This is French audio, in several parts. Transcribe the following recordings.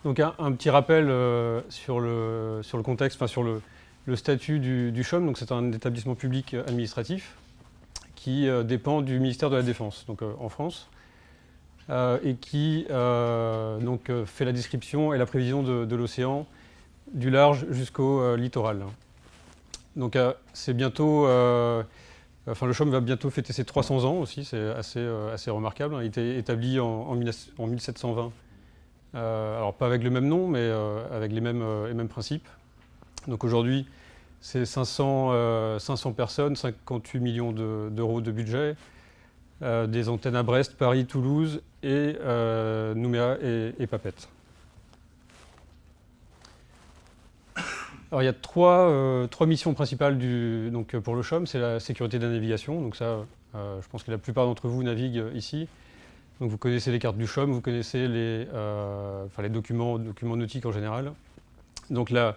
Donc un petit rappel sur le contexte, enfin sur le statut du CHUM. Donc c'est un établissement public administratif qui dépend du ministère de la Défense, donc en France, et qui fait la description et la prévision de l'océan, du large jusqu'au littoral. Donc c'est bientôt, le CHUM va bientôt fêter ses 300 ans aussi, c'est assez remarquable. Il a été établi en 1720. Alors pas avec le même nom, mais avec les mêmes principes. Donc aujourd'hui, c'est 500 personnes, 58 millions d'euros de budget, des antennes à Brest, Paris, Toulouse et Nouméa et Papeete. Alors il y a trois missions principales pour le CHUM, c'est la sécurité de la navigation. Donc ça, je pense que la plupart d'entre vous naviguent ici. Donc vous connaissez les cartes du CHUM, vous connaissez les documents nautiques en général. Donc la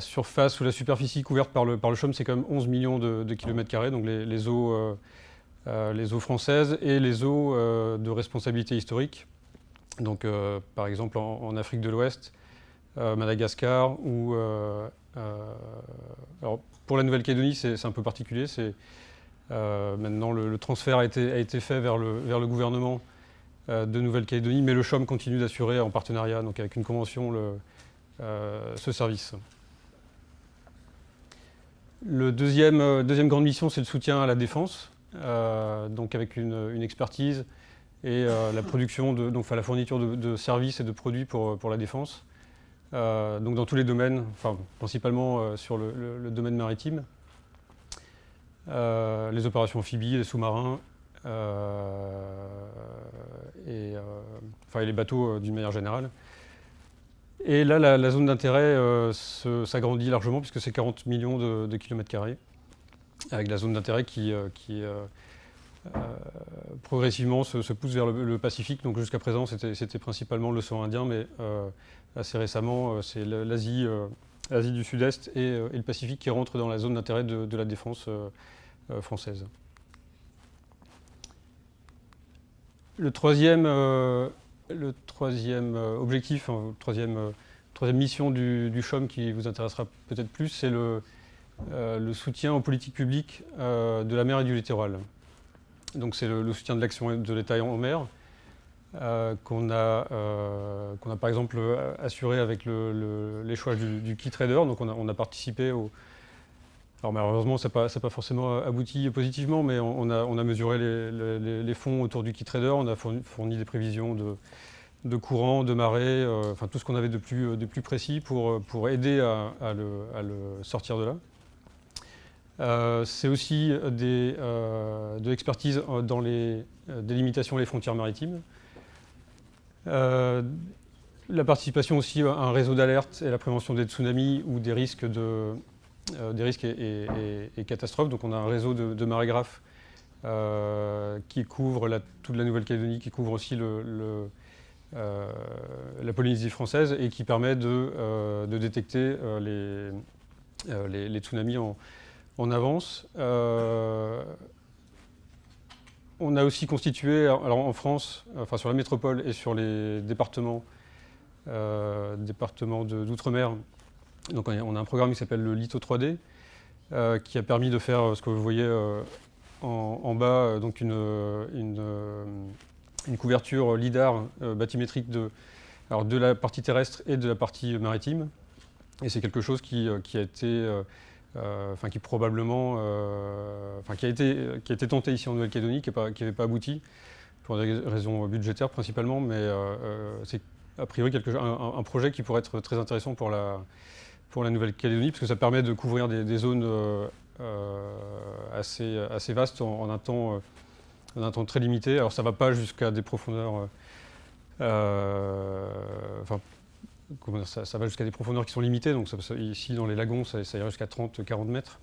surface ou la superficie couverte par le CHUM, c'est quand même 11 millions de kilomètres carrés, donc les eaux françaises et les eaux de responsabilité historique. Donc par exemple en Afrique de l'Ouest, Madagascar ou... alors pour la Nouvelle-Calédonie, c'est un peu particulier. Maintenant, le transfert a été fait vers le gouvernement de Nouvelle-Calédonie, mais le CHUM continue d'assurer en partenariat, donc avec une convention, ce service. Le deuxième grande mission, c'est le soutien à la défense, donc avec une expertise et la production, la fourniture de services et de produits pour la défense. Donc dans tous les domaines, principalement sur le domaine maritime. Les opérations amphibies, les sous-marins et les bateaux d'une manière générale. Et là, la zone d'intérêt s'agrandit largement puisque c'est 40 millions de kilomètres carrés, avec la zone d'intérêt qui progressivement se pousse vers le Pacifique. Donc jusqu'à présent, c'était principalement l'océan Indien, mais assez récemment, c'est l'Asie du Sud-Est et le Pacifique qui rentrent dans la zone d'intérêt de la défense française. Le troisième objectif, troisième mission du CHUM qui vous intéressera peut-être plus, c'est le soutien aux politiques publiques de la mer et du littoral. Donc c'est le soutien de l'action de l'État en mer, qu'on a par exemple assuré avec l'échouage du Key Trader. Donc on a participé au... Alors malheureusement, ça n'a pas forcément abouti positivement, mais on a mesuré les fonds autour du Key Trader, on a fourni des prévisions de courant, de marée, tout ce qu'on avait de plus précis pour aider à le sortir de là. C'est aussi de l'expertise dans les délimitations des frontières maritimes. La participation aussi à un réseau d'alerte et la prévention des tsunamis ou des risques et catastrophes. Donc on a un réseau de marégraphes qui couvre toute la Nouvelle-Calédonie, qui couvre aussi la Polynésie française et qui permet de détecter les tsunamis en avance. On a aussi constitué, alors en France, sur la métropole et sur les départements d'outre-mer, donc on a un programme qui s'appelle le Litho 3D, qui a permis de faire ce que vous voyez en bas, donc une couverture LIDAR bathymétrique de la partie terrestre et de la partie maritime. Et c'est quelque chose qui a été... qui probablement, qui a été tenté ici en Nouvelle-Calédonie, qui n'avait pas abouti, pour des raisons budgétaires principalement, mais c'est a priori un projet qui pourrait être très intéressant pour la Nouvelle-Calédonie, parce que ça permet de couvrir des zones assez vastes en un temps très limité. Alors ça ne va pas jusqu'à des profondeurs... ça va jusqu'à des profondeurs qui sont limitées, donc ici dans les lagons ça ira jusqu'à 30-40 mètres,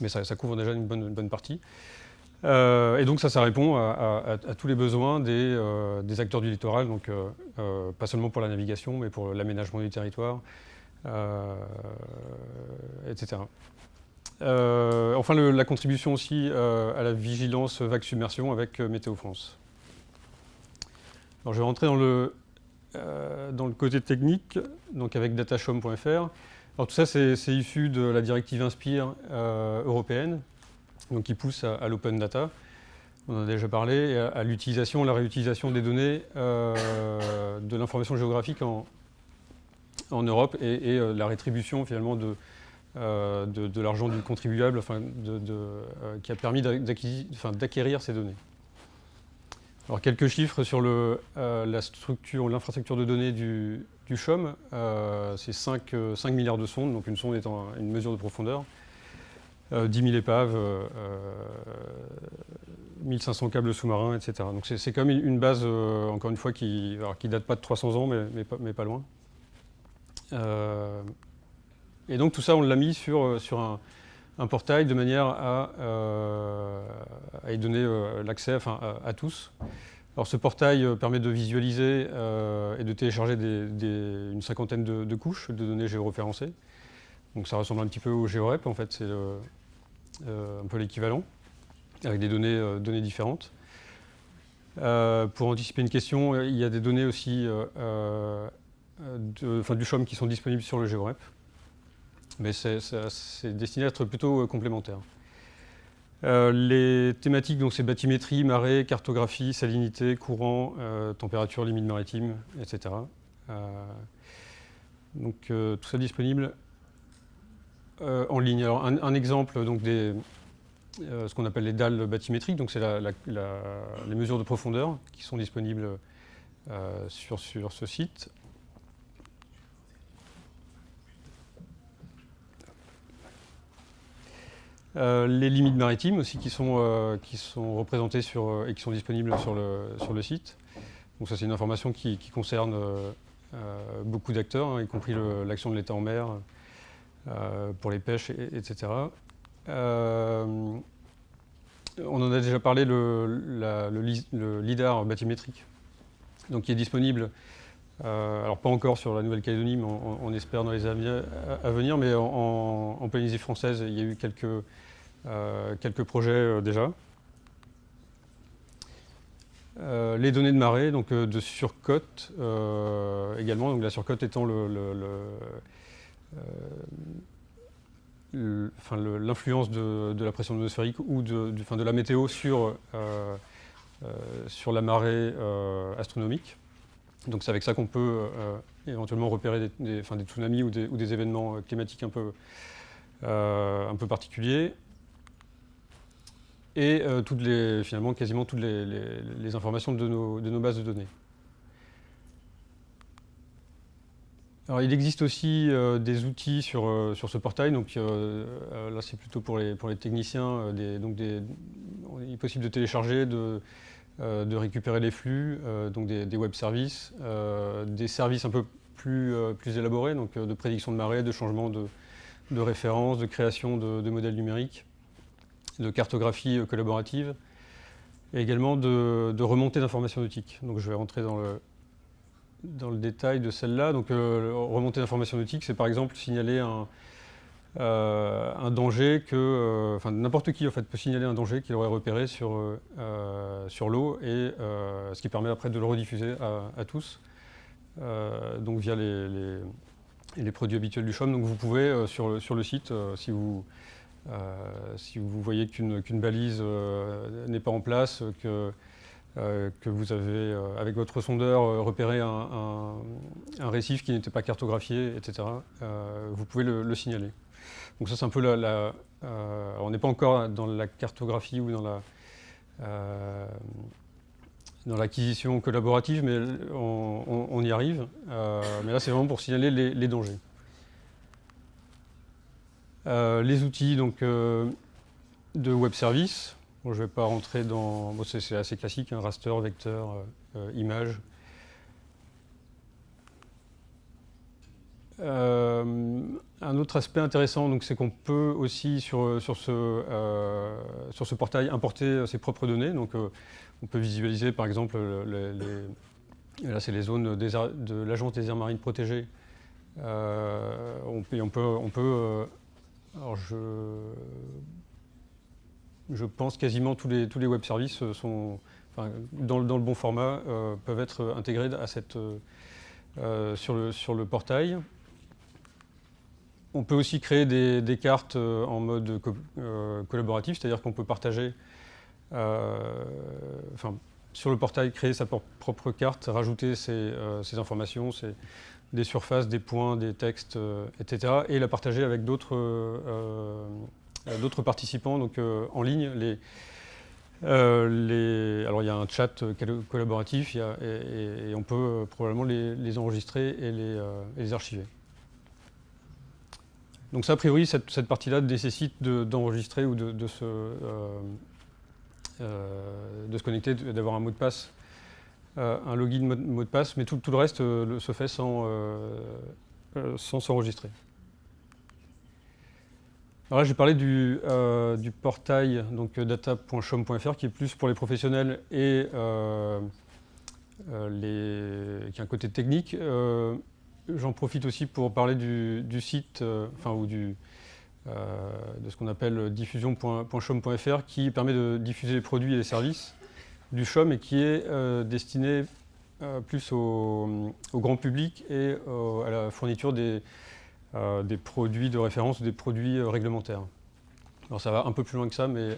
mais ça couvre déjà une bonne partie. Et donc ça répond à tous les besoins des acteurs du littoral, donc pas seulement pour la navigation, mais pour l'aménagement du territoire, etc. Enfin la contribution aussi à la vigilance vague submersion avec Météo France. Alors je vais rentrer dans le dans le côté technique, donc avec datashom.fr. Alors tout ça, c'est issu de la directive Inspire européenne, donc qui pousse à l'open data. On en a déjà parlé, et à l'utilisation, la réutilisation des données de l'information géographique en Europe et la rétribution finalement de l'argent du contribuable qui a permis d'acquérir ces données. Alors quelques chiffres sur l'infrastructure de données du CHOM. C'est 5 milliards de sondes, donc une sonde étant une mesure de profondeur. 10 000 épaves, 1500 câbles sous-marins, etc. Donc c'est quand même une base, encore une fois, qui date pas de 300 ans, mais pas loin. Et donc tout ça, on l'a mis sur un portail de manière à y donner l'accès à tous. Alors ce portail permet de visualiser et de télécharger une cinquantaine de couches de données géoréférencées. Donc ça ressemble un petit peu au GeoRep, en fait, c'est un peu l'équivalent, avec des données différentes. Pour anticiper une question, il y a des données aussi du CHOM qui sont disponibles sur le GeoRep. Mais c'est destiné à être plutôt complémentaire. Les thématiques, donc c'est bathymétrie, marée, cartographie, salinité, courant, température, limite maritime, etc. Donc tout ça disponible en ligne. Alors un exemple donc ce qu'on appelle les dalles bathymétriques, donc c'est les mesures de profondeur qui sont disponibles sur ce site. Les limites maritimes aussi qui sont représentées et qui sont disponibles sur le site. Donc ça c'est une information qui concerne beaucoup d'acteurs, hein, y compris l'action de l'État en mer pour les pêches, etc. On en a déjà parlé, le LIDAR bathymétrique, donc qui est disponible, alors pas encore sur la Nouvelle-Calédonie, mais on espère dans les années à venir, mais en Polynésie française, il y a eu quelques projets déjà. Les données de marée, donc de surcote également, donc la surcote étant l'influence de la pression atmosphérique ou de la météo sur la marée astronomique. Donc c'est avec ça qu'on peut éventuellement repérer des tsunamis ou des événements climatiques un peu particuliers. Et finalement quasiment toutes les informations de nos bases de données. Alors, il existe aussi des outils sur ce portail, donc là c'est plutôt pour les techniciens, il est possible de télécharger, de récupérer les flux, donc des web services, des services un peu plus élaborés, donc de prédiction de marée, de changement de référence, de création de modèles numériques, de cartographie collaborative, et également de remontée d'informations nautiques. Donc je vais rentrer dans le détail de celle-là. Donc remontée d'informations nautiques, c'est par exemple signaler un danger n'importe qui en fait peut signaler un danger qu'il aurait repéré sur l'eau, et ce qui permet après de le rediffuser à tous, donc via les produits habituels du CHOM. Donc vous pouvez sur le site, si vous voyez qu'une balise n'est pas en place, que vous avez, avec votre sondeur, repéré un récif qui n'était pas cartographié, etc., vous pouvez le signaler. Donc ça, c'est un peu on n'est pas encore dans la cartographie ou dans l'acquisition collaborative, mais on y arrive. Mais là, c'est vraiment pour signaler les dangers. Les outils donc, de web service. Bon, je ne vais pas rentrer dans... Bon, c'est assez classique, hein, raster, vecteur, image. Un autre aspect intéressant, c'est qu'on peut aussi sur ce portail importer ses propres données. Donc, on peut visualiser par exemple là, c'est les zones de l'Agence des aires marines protégées. On peut alors je pense quasiment tous les web services sont, dans le bon format, peuvent être intégrés à sur le portail. On peut aussi créer des cartes en mode collaboratif, c'est-à-dire qu'on peut partager, sur le portail, créer sa propre carte, rajouter ses informations, des surfaces, des points, des textes, etc. et la partager avec d'autres participants donc, en ligne. Alors il y a un chat collaboratif et on peut probablement les enregistrer et les archiver. Donc ça, a priori, cette partie-là nécessite d'enregistrer ou de se connecter, d'avoir un mot de passe, un login mot de passe, mais tout le reste se fait sans s'enregistrer. Alors là, j'ai parlé du portail donc data.chom.fr qui est plus pour les professionnels et qui a un côté technique. J'en profite aussi pour parler du site, de ce qu'on appelle diffusion.chom.fr qui permet de diffuser les produits et les services du CHOM et qui est destiné plus au grand public et à la fourniture des produits de référence ou des produits réglementaires. Alors ça va un peu plus loin que ça, mais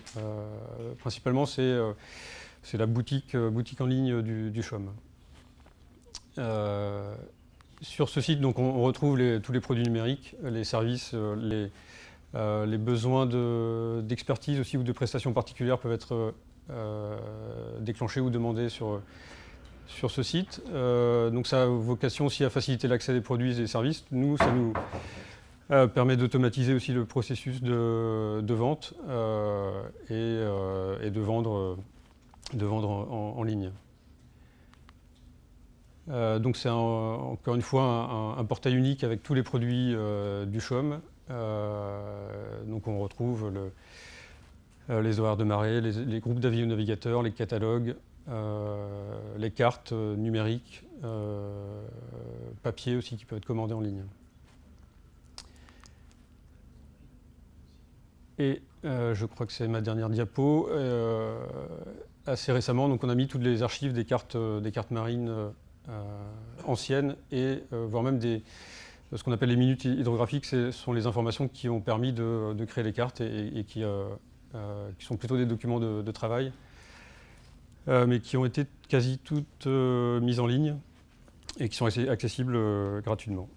principalement c'est la boutique en ligne du CHOM. Sur ce site, donc, on retrouve tous les produits numériques, les services, les besoins d'expertise aussi ou de prestations particulières peuvent être déclenchés ou demandés sur ce site. Donc ça a vocation aussi à faciliter l'accès des produits et des services. Nous, ça nous permet d'automatiser aussi le processus de vente et de vendre en ligne. Donc c'est encore une fois un portail unique avec tous les produits du CHOM. Donc on retrouve les horaires de marée, les groupes d'avis aux navigateurs, les catalogues, les cartes numériques, papier aussi qui peuvent être commandés en ligne. Et je crois que c'est ma dernière diapo. Assez récemment, donc on a mis toutes les archives des cartes marines anciennes et voire même ce qu'on appelle les minutes hydrographiques. Ce sont les informations qui ont permis de créer les cartes et qui sont plutôt des documents de travail, mais qui ont été quasi toutes mises en ligne et qui sont accessibles gratuitement.